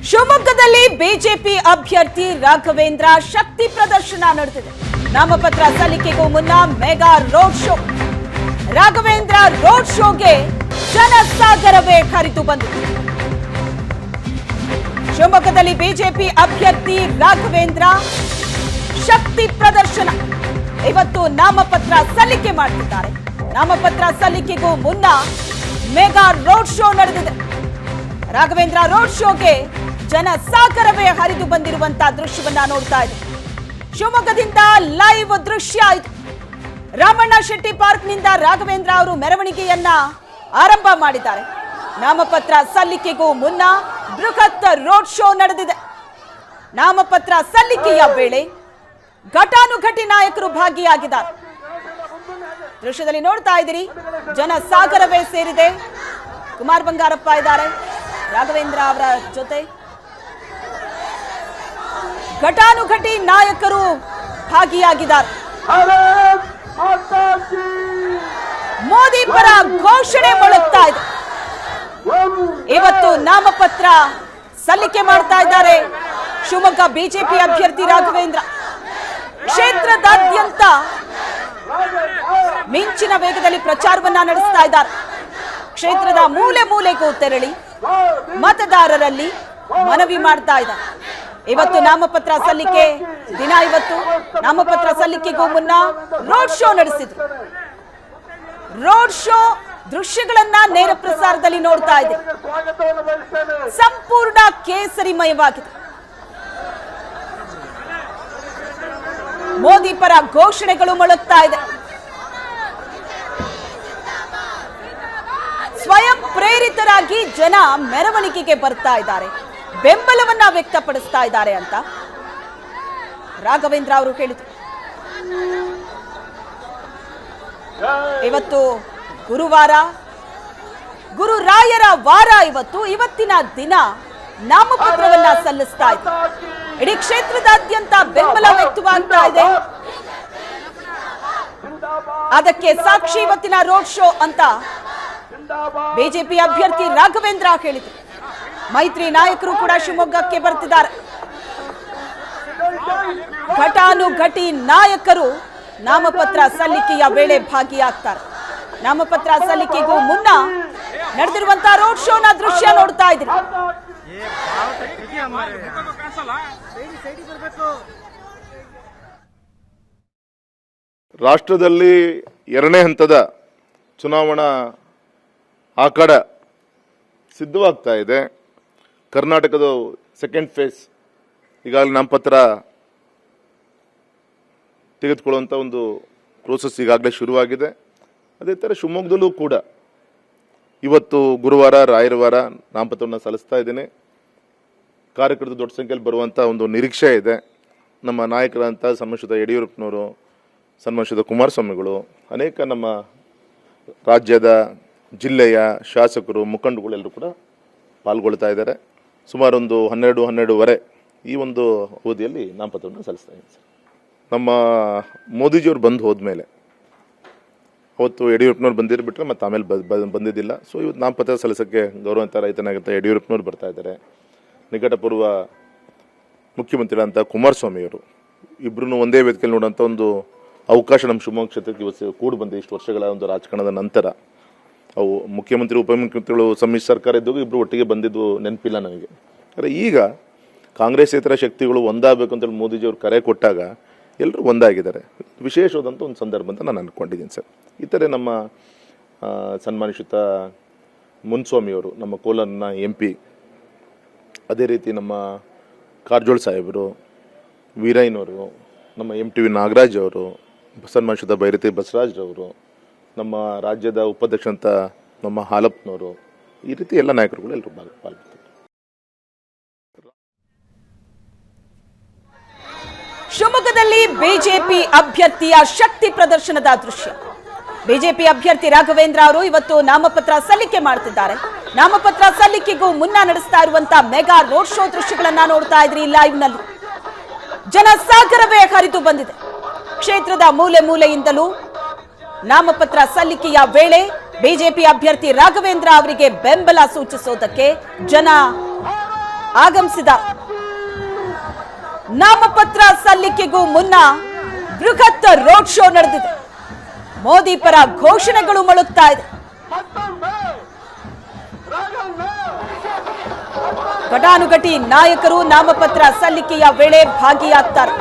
ಶಿವಮೊಗ್ಗದಲ್ಲಿ ಬಿಜೆಪಿ ಅಭ್ಯರ್ಥಿ ರಾಘವೇಂದ್ರ ಶಕ್ತಿ ಪ್ರದರ್ಶನ ನಡೆದಿದೆ. ನಾಮಪತ್ರ ಸಲ್ಲಿಕೆಗೂ ಮುನ್ನ mega road show. Raghavendra road ಶೋಗೆ ಜನಸಾಗರವೇ ಹರಿದು ಬಂದಿದೆ. ಶಿವಮೊಗ್ಗದಲ್ಲಿ ಬಿಜೆಪಿ ಅಭ್ಯರ್ಥಿ ರಾಘವೇಂದ್ರ ಶಕ್ತಿ ಪ್ರದರ್ಶನ. ಇವತ್ತು ನಾಮಪತ್ರ ಸಲ್ಲಿಕೆ ಮಾಡುತ್ತಿದ್ದಾರೆ. ನಾಮಪತ್ರ ಸಲ್ಲಿಕೆಗೂ ಮುನ್ನ ಮೆಗಾ ರೋಡ್ ಶೋ ನಡೆದಿದೆ. ರಾಘವೇಂದ್ರ ರೋಡ್ ಶೋಗೆ ಜನಸಾಗರವೇ ಹರಿದು ಬಂದಿರುವಂತಹ ದೃಶ್ಯವನ್ನ ನೋಡ್ತಾ ಇದ್ದೀವಿ. ಶಿವಮೊಗ್ಗದಿಂದ ಲೈವ್ ದೃಶ್ಯ ಇದು. ರಾಮಣ್ಣ ಶೆಟ್ಟಿ ಪಾರ್ಕ್ನಿಂದ ರಾಘವೇಂದ್ರ ಅವರು ಮೆರವಣಿಗೆಯನ್ನ ಆರಂಭ ಮಾಡಿದ್ದಾರೆ. ನಾಮಪತ್ರ ಸಲ್ಲಿಕೆಗೂ ಮುನ್ನ ಬೃಹತ್ ರೋಡ್ ಶೋ ನಡೆದಿದೆ. ನಾಮಪತ್ರ ಸಲ್ಲಿಕೆಯ ವೇಳೆ ಘಟಾನುಘಟಿ ನಾಯಕರು ಭಾಗಿಯಾಗಿದ್ದಾರೆ. ದೃಶ್ಯದಲ್ಲಿ ನೋಡ್ತಾ ಇದ್ದೀರಿ, ಜನಸಾಗರವೇ ಸೇರಿದೆ. ಕುಮಾರ್ ಬಂಗಾರಪ್ಪ ಇದ್ದಾರೆ ರಾಘವೇಂದ್ರ ಅವರ ಜೊತೆ. ಘಟಾನುಘಟಿ ನಾಯಕರು ಭಾಗಿಯಾಗಿದ್ದಾರೆ. ಮೋದಿ ಪರ ಘೋಷಣೆ ಮೊಳಗ್ತಾ ಇದೆ. ಇವತ್ತು ನಾಮಪತ್ರ ಸಲ್ಲಿಕೆ ಮಾಡ್ತಾ ಇದ್ದಾರೆ ಶಿವಮೊಗ್ಗ ಬಿಜೆಪಿ ಅಭ್ಯರ್ಥಿ ರಾಘವೇಂದ್ರ. ಕ್ಷೇತ್ರದಾದ್ಯಂತ ಮಿಂಚಿನ ವೇಗದಲ್ಲಿ ಪ್ರಚಾರವನ್ನ ನಡೆಸ್ತಾ ಇದ್ದಾರೆ. ಕ್ಷೇತ್ರದ ಮೂಲೆ ಮೂಲೆಗೂ ತೆರಳಿ ಮತದಾರರಲ್ಲಿ ಮನವಿ ಮಾಡ್ತಾ ಇದ್ದಾರೆ. ಇವತ್ತು ನಾಮಪತ್ರ ಸಲ್ಲಿಕೆ ದಿನ. ಇವತ್ತು ನಾಮಪತ್ರ ಸಲ್ಲಿಕೆಗೂ ಮುನ್ನ ರೋಡ್ ಶೋ ನಡೆಸಿದ್ರು. ರೋಡ್ ಶೋ ದೃಶ್ಯಗಳನ್ನ ನೇರ ಪ್ರಸಾರದಲ್ಲಿ ನೋಡ್ತಾ ಇದೆ. ಸಂಪೂರ್ಣ ಕೇಸರಿಮಯವಾಗಿದೆ. ಮೋದಿ ಪರ ಘೋಷಣೆಗಳು ಮೊಳಗ್ತಾ ಇದೆ. ಸ್ವಯಂ ಪ್ರೇರಿತರಾಗಿ ಜನ ಮೆರವಣಿಗೆಗೆ ಬರ್ತಾ ಇದ್ದಾರೆ, ಬೆಂಬಲವನ್ನ ವ್ಯಕ್ತಪಡಿಸ್ತಾ ಇದ್ದಾರೆ ಅಂತ ರಾಘವೇಂದ್ರ ಅವರು ಹೇಳಿದರು. ಇವತ್ತು ಗುರುವಾರ, ಗುರುರಾಯರ ವಾರ. ಇವತ್ತಿನ ದಿನ ನಾಮಪತ್ರವನ್ನ ಸಲ್ಲಿಸ್ತಾ ಇದೆ. ಇಡೀ ಕ್ಷೇತ್ರದಾದ್ಯಂತ ಬೆಂಬಲ ವ್ಯಕ್ತವಾಗ್ತಾ ಇದೆ. ಅದಕ್ಕೆ ಸಾಕ್ಷಿ ಇವತ್ತಿನ ರೋಡ್ ಶೋ ಅಂತ ಬಿಜೆಪಿ ಅಭ್ಯರ್ಥಿ ರಾಘವೇಂದ್ರ ಹೇಳಿದರು. ಮೈತ್ರಿ ನಾಯಕರು ಕೂಡ ಶಿವಮೊಗ್ಗಕ್ಕೆ ಬರ್ತಿದ್ದಾರೆ. ಘಟಾನುಘಟಿ ನಾಯಕರು ನಾಮಪತ್ರ ಸಲ್ಲಿಕೆಯ ವೇಳೆ ಭಾಗಿಯಾಗ್ತಾರೆ. ನಾಮಪತ್ರ ಸಲ್ಲಿಕೆಗೂ ಮುನ್ನ ನಡೆದಿರುವಂತಹ ರೋಡ್ ಶೋನ ದೃಶ್ಯ ನೋಡ್ತಾ ಇದ್ದೀರಿ. ರಾಷ್ಟ್ರದಲ್ಲಿ ಎರಡನೇ ಹಂತದ ಚುನಾವಣಾ ಆಖಾಡ ಸಿದ್ಧವಾಗ್ತಾ ಇದೆ. ಕರ್ನಾಟಕದ ಸೆಕೆಂಡ್ ಫೇಸ್ ಈಗಾಗಲೇ ನಾಮಪತ್ರ ತೆಗೆದುಕೊಳ್ಳುವಂಥ ಒಂದು ಪ್ರೋಸೆಸ್ ಈಗಾಗಲೇ ಶುರುವಾಗಿದೆ. ಅದೇ ಥರ ಶಿವಮೊಗ್ಗದಲ್ಲೂ ಕೂಡ ಇವತ್ತು ಗುರುವಾರ, ರಾಯರ ವಾರ ನಾಮಪತ್ರವನ್ನು ಸಲ್ಲಿಸ್ತಾ ಇದ್ದೇನೆ. ಕಾರ್ಯಕರ್ತರು ದೊಡ್ಡ ಸಂಖ್ಯೆಯಲ್ಲಿ ಬರುವಂಥ ಒಂದು ನಿರೀಕ್ಷೆ ಇದೆ. ನಮ್ಮ ನಾಯಕರಂಥ ಸನ್ಮಾನಿಸಿದ ಯಡಿಯೂರಪ್ಪನವರು, ಸನ್ಮಾನಿಸಿದ ಕುಮಾರಸ್ವಾಮಿಗಳು, ಅನೇಕ ನಮ್ಮ ರಾಜ್ಯದ ಜಿಲ್ಲೆಯ ಶಾಸಕರು, ಮುಖಂಡಗಳೆಲ್ಲರೂ ಕೂಡ ಪಾಲ್ಗೊಳ್ತಾ ಇದ್ದಾರೆ. ಸುಮಾರು ಒಂದು 12-12:30 ಈ ಒಂದು ಅವಧಿಯಲ್ಲಿ ನಾಮಪತ್ರವನ್ನು ಸಲ್ಲಿಸ್ತಾ ಇದ್ದೀನಿ ಸರ್. ನಮ್ಮ ಮೋದಿಜಿಯವ್ರು ಬಂದು ಹೋದ್ಮೇಲೆ, ಅವತ್ತು ಯಡಿಯೂರಪ್ಪನವ್ರು ಬಂದಿರ್ಬಿಟ್ರೆ ಮತ್ತು ಆಮೇಲೆ ಬಂದಿದ್ದಿಲ್ಲ. ಸೊ ಇವತ್ತು ನಾಮಪತ್ರ ಸಲ್ಲಿಸೋಕ್ಕೆ ಗೌರವಾನ್ವಿತ ರೈತನಾಗಿರ್ತ ಯಡಿಯೂರಪ್ಪನವ್ರು ಬರ್ತಾ ಇದ್ದಾರೆ. ನಿಕಟಪೂರ್ವ ಮುಖ್ಯಮಂತ್ರಿಗಳಂತ ಕುಮಾರಸ್ವಾಮಿಯವರು ಇಬ್ಬರೂ ಒಂದೇ ವೇದಿಕೆಯಲ್ಲಿ ನೋಡೋಂಥ ಒಂದು ಅವಕಾಶ ನಮ್ಮ ಶಿವಮೊಗ್ಗ ಕ್ಷೇತ್ರಕ್ಕೆ ಇವತ್ತು ಕೂಡಿ ಬಂದಿದೆ. ಇಷ್ಟು ವರ್ಷಗಳ ಒಂದು ರಾಜಕಾರಣದ ನಂತರ ಅವು ಮುಖ್ಯಮಂತ್ರಿ, ಉಪಮುಖ್ಯಮಂತ್ರಿಗಳು ಸಮ್ಮಿಶ್ರ ಸರ್ಕಾರ ಇದ್ದಾಗ ಇಬ್ಬರು ಒಟ್ಟಿಗೆ ಬಂದಿದ್ದು ನೆನಪಿಲ್ಲ ನನಗೆ. ಆದರೆ ಈಗ ಕಾಂಗ್ರೆಸ್ಸೇತರ ಶಕ್ತಿಗಳು ಒಂದಾಗಬೇಕು ಅಂತೇಳಿ ಮೋದಿಜಿಯವರು ಕರೆ ಕೊಟ್ಟಾಗ ಎಲ್ಲರೂ ಒಂದಾಗಿದ್ದಾರೆ. ವಿಶೇಷವಾದಂಥ ಒಂದು ಸಂದರ್ಭ ಅಂತ ನಾನು ಅಂದ್ಕೊಂಡಿದ್ದೀನಿ ಸರ್. ಈ ಥರ ನಮ್ಮ ಸನ್ಮಾನಿಸಿದ ಮುನ್ಸ್ವಾಮಿಯವರು, ನಮ್ಮ ಕೋಲಾರನ MP, ಅದೇ ರೀತಿ ನಮ್ಮ ಕಾರಜೋಳ ಸಾಹೇಬರು, ವೀರಯ್ಯನವರು, ನಮ್ಮ MTV ನಾಗರಾಜ್ ಅವರು, ಸನ್ಮಾನಿಸಿದ ಬೈರತಿ ಬಸವರಾಜ್ರವರು, ನಮ್ಮ ರಾಜ್ಯದ ಉಪಾಧ್ಯಕ್ಷ ಅಂತ ನಮ್ಮ ಹಾಲಪ್ಪನವರು, ಈ ರೀತಿ ಎಲ್ಲ ನಾಯಕರುಗಳು ಎಲ್ಲರೂ ಪಾಲ್ಗೊಳ್ತಾರೆ. ಶಿವಮೊಗ್ಗದಲ್ಲಿ ಬಿಜೆಪಿ ಅಭ್ಯರ್ಥಿಯ ಶಕ್ತಿ ಪ್ರದರ್ಶನದ ದೃಶ್ಯ. ಬಿಜೆಪಿ ಅಭ್ಯರ್ಥಿ ರಾಘವೇಂದ್ರ ಅವರು ಇವತ್ತು ನಾಮಪತ್ರ ಸಲ್ಲಿಕೆ ಮಾಡ್ತಿದ್ದಾರೆ. ನಾಮಪತ್ರ ಸಲ್ಲಿಕೆಗೂ ಮುನ್ನ ನಡೆಸ್ತಾ ಇರುವಂತಹ ಮೆಗಾ ರೋಡ್ ಶೋ ದೃಶ್ಯಗಳನ್ನ ನೋಡ್ತಾ ಇದ್ರಿ ಲೈವ್ ನಲ್ಲಿ. ಜನಸಾಗರವೇ ಹರಿದು ಬಂದಿದೆ. ಕ್ಷೇತ್ರದ ಮೂಲೆ ಮೂಲೆಯಿಂದಲೂ ನಾಮಪತ್ರ ಸಲ್ಲಿಕೆಯ ವೇಳೆ ಬಿಜೆಪಿ ಅಭ್ಯರ್ಥಿ ರಾಘವೇಂದ್ರ ಅವರಿಗೆ ಬೆಂಬಲ ಸೂಚಿಸೋದಕ್ಕೆ ಜನ ಆಗಮಿಸಿದ್ದಾರೆ. ನಾಮಪತ್ರ ಸಲ್ಲಿಕೆಗೂ ಮುನ್ನ ಬೃಹತ್ ರೋಡ್ ಶೋ ನಡೆದಿದೆ. ಮೋದಿ ಪರ ಘೋಷಣೆಗಳು ಮೊಳಗ್ತಾ ಇದೆ. ಘಟಾನುಘಟಿ ನಾಯಕರು ನಾಮಪತ್ರ ಸಲ್ಲಿಕೆಯ ವೇಳೆ ಭಾಗಿಯಾಗ್ತಾರೆ.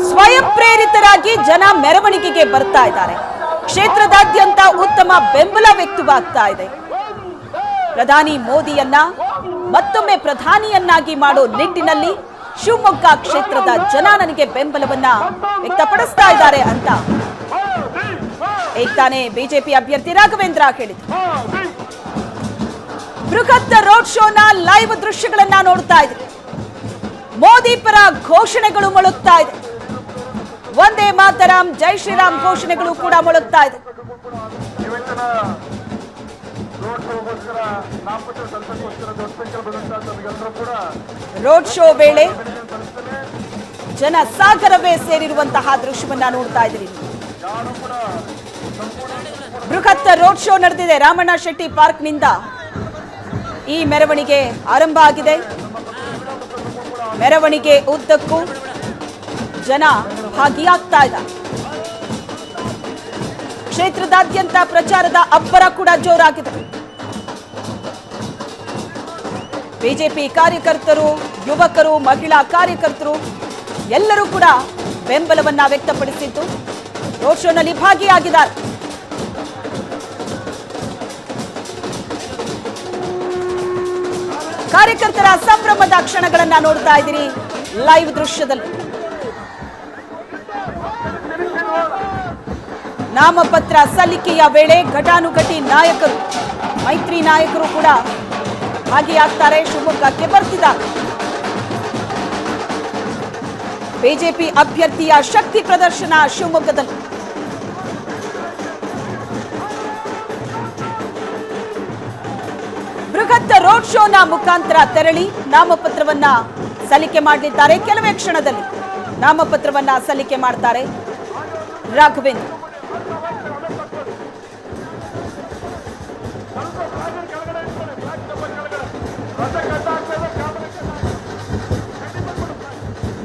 ಸ್ವಯಂ ಪ್ರೇರಿತರಾಗಿ ಜನ ಮೆರವಣಿಗೆಗೆ ಬರ್ತಾ ಇದ್ದಾರೆ. ಕ್ಷೇತ್ರದಾದ್ಯಂತ ಉತ್ತಮ ಬೆಂಬಲ ವ್ಯಕ್ತವಾಗ್ತಾ ಇದೆ. ಪ್ರಧಾನಿ ಮೋದಿಯನ್ನ ಮತ್ತೊಮ್ಮೆ ಪ್ರಧಾನಿಯನ್ನಾಗಿ ಮಾಡೋ ನಿಟ್ಟಿನಲ್ಲಿ ಶಿವಮೊಗ್ಗ ಕ್ಷೇತ್ರದ ಜನ ನನಗೆ ಬೆಂಬಲವನ್ನ ವ್ಯಕ್ತಪಡಿಸ್ತಾ ಇದ್ದಾರೆ ಅಂತ ಈಗ ತಾನೇ ಬಿಜೆಪಿ ಅಭ್ಯರ್ಥಿ ರಾಘವೇಂದ್ರ ಹೇಳಿದ್ರು. ಬೃಹತ್ ರೋಡ್ ಶೋನ ಲೈವ್ ದೃಶ್ಯಗಳನ್ನ ನೋಡ್ತಾ ಇದ್ರಿ. ಮೋದಿ ಪರ ಘೋಷಣೆಗಳು ಮೊಳಗ್ತಾ ಇದೆ. ವಂದೇ ಮಾತರಂ, ಜೈ ಶ್ರೀರಾಮ್ ಘೋಷಣೆಗಳು ಕೂಡ ಮೊಳಗ್ತಾ ಇದೆ. ರೋಡ್ ಶೋ ವೇಳೆ ಜನಸಾಗರವೇ ಸೇರಿರುವಂತಹ ದೃಶ್ಯವನ್ನ ನೋಡ್ತಾ ಇದ್ದೀರಿ. ಬೃಹತ್ ರೋಡ್ ಶೋ ನಡೆದಿದೆ. ರಾಮಣ್ಣ ಶೆಟ್ಟಿ ಪಾರ್ಕ್ನಿಂದ ಈ ಮೆರವಣಿಗೆ ಆರಂಭ ಆಗಿದೆ. ಮೆರವಣಿಗೆ ಉದ್ದಕ್ಕೂ ಜನ ಭಾಗಿಯಾಗ್ತಾ ಇದ್ದಾರೆ. ಕ್ಷೇತ್ರದಾದ್ಯಂತ ಪ್ರಚಾರದ ಅಬ್ಬರ ಕೂಡ ಜೋರಾಗಿದೆ. ಬಿಜೆಪಿ ಕಾರ್ಯಕರ್ತರು, ಯುವಕರು, ಮಹಿಳಾ ಕಾರ್ಯಕರ್ತರು ಎಲ್ಲರೂ ಕೂಡ ಬೆಂಬಲವನ್ನ ವ್ಯಕ್ತಪಡಿಸಿದ್ದು ರೋಡ್ ಶೋನಲ್ಲಿ ಭಾಗಿಯಾಗಿದ್ದಾರೆ. ಕಾರ್ಯಕರ್ತರ ಸಂಭ್ರಮದ ಕ್ಷಣಗಳನ್ನ ನೋಡ್ತಾ ಇದ್ದೀರಿ ಲೈವ್ ದೃಶ್ಯದಲ್ಲಿ. ನಾಮಪತ್ರ ಸಲ್ಲಿಕೆಯ ವೇಳೆ ಘಟಾನುಘಟಿ ನಾಯಕರು, ಮೈತ್ರಿ ನಾಯಕರು ಕೂಡ ಭಾಗಿಯಾಗ್ತಾರೆ. ಶಿವಮೊಗ್ಗಕ್ಕೆ ಬರ್ತಿದ್ದಾರೆ. ಬಿಜೆಪಿ ಅಭ್ಯರ್ಥಿಯ ಶಕ್ತಿ ಪ್ರದರ್ಶನ ಶಿವಮೊಗ್ಗದಲ್ಲಿ. ಬೃಹತ್ ರೋಡ್ ಶೋನ ಮುಖಾಂತರ ತೆರಳಿ ನಾಮಪತ್ರವನ್ನ ಸಲ್ಲಿಕೆ ಮಾಡಲಿದ್ದಾರೆ. ಕೆಲವೇ ಕ್ಷಣದಲ್ಲಿ ನಾಮಪತ್ರವನ್ನ ಸಲ್ಲಿಕೆ ಮಾಡ್ತಾರೆ ರಾಘವೇಂದ್ರ.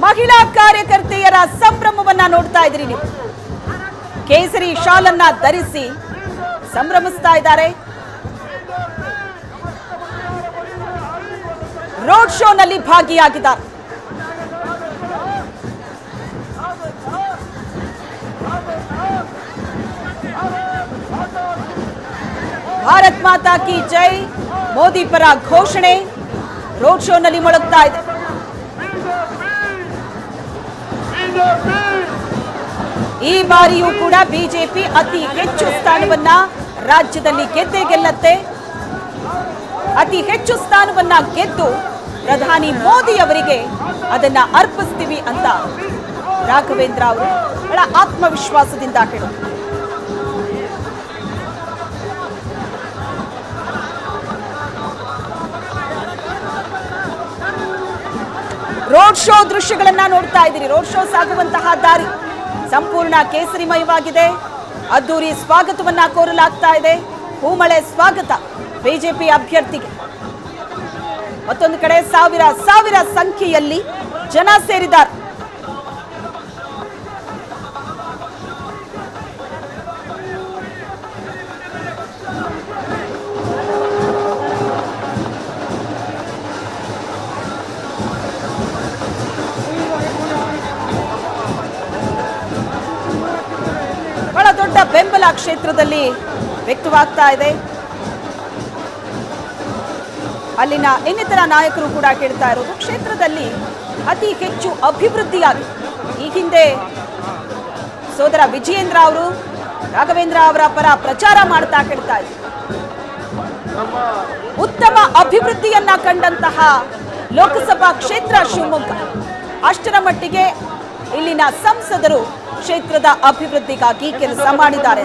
ಮಹಿಳಾ ಕಾರ್ಯಕರ್ತೆಯರ ಸಂಭ್ರಮವನ್ನ ನೋಡ್ತಾ ಇದ್ರಿ ನೀವು. ಕೇಸರಿ ಶಾಲ್ ಅನ್ನ ಧರಿಸಿ ಸಂಭ್ರಮಿಸ್ತಾ ಇದ್ದಾರೆ. ರೋಡ್ ಶೋನಲ್ಲಿ ಭಾಗಿಯಾಗಿದ್ದಾರೆ. ಭಾರತ್ ಮಾತಾ ಕಿ ಜೈ, ಮೋದಿ ಪರ ಘೋಷಣೆ ರೋಡ್ ಶೋನಲ್ಲಿ ಮೊಳಗ್ತಾ ಇದೆ. ಈ ಬಾರಿಯೂ ಕೂಡ ಬಿಜೆಪಿ ಅತಿ ಹೆಚ್ಚು ಸ್ಥಾನವನ್ನ ರಾಜ್ಯದಲ್ಲಿ ಗೆದ್ದೇ ಗೆಲ್ಲತ್ತೆ. ಅತಿ ಹೆಚ್ಚು ಸ್ಥಾನವನ್ನ ಗೆದ್ದು ಪ್ರಧಾನಿ ಮೋದಿ ಅವರಿಗೆ ಅದನ್ನ ಅರ್ಪಿಸ್ತೀವಿ ಅಂತ ರಾಘವೇಂದ್ರ ಅವರು ಬಹಳ ಆತ್ಮವಿಶ್ವಾಸದಿಂದ ಹೇಳಿದರು. ರೋಡ್ ಶೋ ದೃಶ್ಯಗಳನ್ನ ನೋಡ್ತಾ ಇದ್ದೀರಿ. ರೋಡ್ ಶೋ ಸಾಗುವಂತಹ ದಾರಿ ಸಂಪೂರ್ಣ ಕೇಸರಿಮಯವಾಗಿದೆ. ಅದ್ದೂರಿ ಸ್ವಾಗತವನ್ನ ಕೋರಲಾಗ್ತಾ ಇದೆ. ಹೂಮಳೆ ಸ್ವಾಗತ ಬಿಜೆಪಿ ಅಭ್ಯರ್ಥಿಗೆ. ಮತ್ತೊಂದು ಕಡೆ ಸಾವಿರ ಸಾವಿರ ಸಂಖ್ಯೆಯಲ್ಲಿ ಜನ ಸೇರಿದ್ದಾರೆ. ಬಹಳ ದೊಡ್ಡ ಬೆಂಬಲ ಕ್ಷೇತ್ರದಲ್ಲಿ ವ್ಯಕ್ತವಾಗ್ತಾ ಇದೆ. ಅಲ್ಲಿನ ಇನ್ನಿತರ ನಾಯಕರು ಕೂಡ ಕೇಳ್ತಾ ಇರೋದು ಕ್ಷೇತ್ರದಲ್ಲಿ ಅತಿ ಹೆಚ್ಚು ಅಭಿವೃದ್ಧಿಯಾಗಿದೆ. ಈ ಹಿಂದೆ ಸೋದರ ವಿಜಯೇಂದ್ರ ಅವರು ರಾಘವೇಂದ್ರ ಅವರ ಪರ ಪ್ರಚಾರ ಮಾಡ್ತಾ ಕೇಳ್ತಾ ಇದ್ರು. ಉತ್ತಮ ಅಭಿವೃದ್ಧಿಯನ್ನ ಕಂಡಂತಹ ಲೋಕಸಭಾ ಕ್ಷೇತ್ರ ಶಿವಮೊಗ್ಗ. ಅಷ್ಟರ ಮಟ್ಟಿಗೆ ಇಲ್ಲಿನ ಸಂಸದರು ಕ್ಷೇತ್ರದ ಅಭಿವೃದ್ಧಿಗಾಗಿ ಕೆಲಸ ಮಾಡಿದ್ದಾರೆ.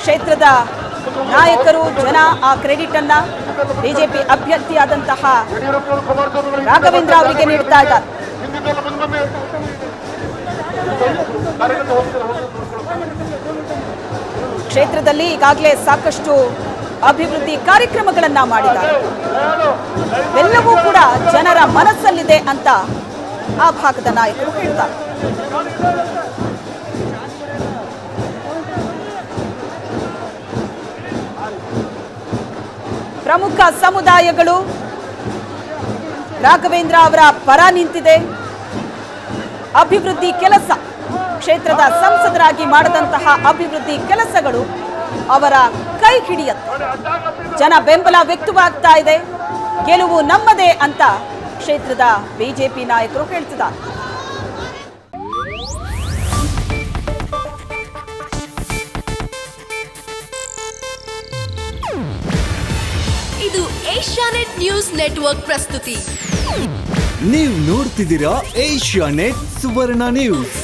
ಕ್ಷೇತ್ರದ ನಾಯಕರು, ಜನ ಆ ಕ್ರೆಡಿಟ್ ಅನ್ನ ಬಿಜೆಪಿ ಅಭ್ಯರ್ಥಿಯಾದಂತಹ ರಾಘವೇಂದ್ರ ಅವರಿಗೆ ನೀಡ್ತಾ ಇದ್ದಾರೆ. ಕ್ಷೇತ್ರದಲ್ಲಿ ಈಗಾಗಲೇ ಸಾಕಷ್ಟು ಅಭಿವೃದ್ಧಿ ಕಾರ್ಯಕ್ರಮಗಳನ್ನ ಮಾಡಿದ್ದಾರೆ. ಎಲ್ಲವೂ ಕೂಡ ಜನರ ಮನಸ್ಸಲ್ಲಿದೆ ಅಂತ ಆ ಭಾಗದ ನಾಯಕರು ಹೇಳ್ತಾರೆ. ಪ್ರಮುಖ ಸಮುದಾಯಗಳು ರಾಘವೇಂದ್ರ ಅವರ ಪರ ನಿಂತಿದೆ. ಅಭಿವೃದ್ಧಿ ಕೆಲಸ, ಕ್ಷೇತ್ರದ ಸಂಸದರಾಗಿ ಮಾಡಿದಂತಹ ಅಭಿವೃದ್ಧಿ ಕೆಲಸಗಳು ಅವರ ಕೈ ಹಿಡಿಯುತ್ತೆ. ಜನ ಬೆಂಬಲ ವ್ಯಕ್ತವಾಗ್ತಾ ಇದೆ. ಗೆಲುವು ನಮ್ಮದೇ ಅಂತ ಕ್ಷೇತ್ರದ ಬಿಜೆಪಿ ನಾಯಕರು ಹೇಳ್ತಿದ್ದಾರೆ. ಇದು ಏಷ್ಯಾನೆಟ್ ನ್ಯೂಸ್ ನೆಟ್ವರ್ಕ್ ಪ್ರಸ್ತುತಿ. ನೀವು ನೋಡ್ತಿದ್ದೀರಾ ಏಷ್ಯಾನೆಟ್ ಸುವರ್ಣ ನ್ಯೂಸ್.